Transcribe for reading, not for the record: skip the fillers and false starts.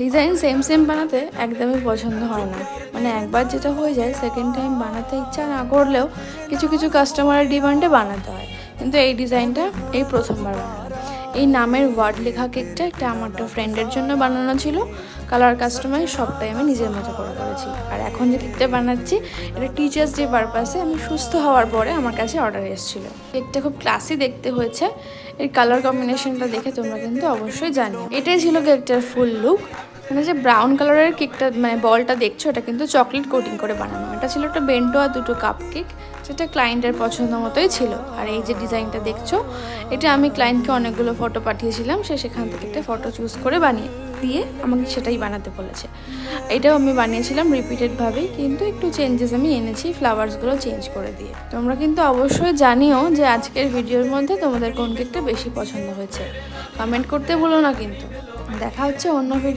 Design same same বানাতে একদমই পছন্দ হয় না, মানে একবার যেটা হয়ে যায় সেকেন্ড টাইম বানাতে ইচ্ছা না করলেও কিছু কিছু কাস্টমারের ডিমান্ডে বানাতে হয়। কিন্তু এই ডিজাইনটা এই প্রথমবার বানালাম। এই নামের ওয়ার্ড লেখা কেকটা একটা আমার একটা ফ্রেন্ডের জন্য বানানো ছিল। কালার কাস্টমাইজ সবটাই আমি নিজের মতো করে করেছি। আর এখন যে কেকটা বানাচ্ছি এটা টিচার্স ডে পারপাসে আমি সুস্থ হওয়ার পরে আমার কাছে অর্ডার এসেছিলো। কেকটা খুব ক্লাসি দেখতে হয়েছে, এর কালার কম্বিনেশনটা দেখে তোমরা কিন্তু অবশ্যই জানিও। এটাই ছিল কেকটার ফুল লুক। মানে যে ব্রাউন কালারের কেকটা মানে বলটা দেখছো এটা কিন্তু চকলেট কোটিং করে বানানো। এটা ছিল একটা বেন্টো আর দুটো কাপ কেক, যেটা ক্লায়েন্টের পছন্দ মতোই ছিল। আর এই যে ডিজাইনটা দেখছো এটা আমি ক্লায়েন্টকে অনেকগুলো ফটো পাঠিয়েছিলাম, সে সেখান থেকে একটা ফটো চুজ করে বানিয়ে দিয়ে আমাকে সেটাই বানাতে বলেছে। এটাও আমি বানিয়েছিলাম রিপিটেডভাবেই, কিন্তু একটু চেঞ্জেস আমি এনেছি ফ্লাওয়ার্সগুলো চেঞ্জ করে দিয়ে। তোমরা কিন্তু অবশ্যই জানিও যে আজকের ভিডিওর মধ্যে তোমাদের কোন কেকটা বেশি পছন্দ হয়েছে, কমেন্ট করতে ভুলো না কিন্তু। দেখা হচ্ছে অন্য ভিডিও।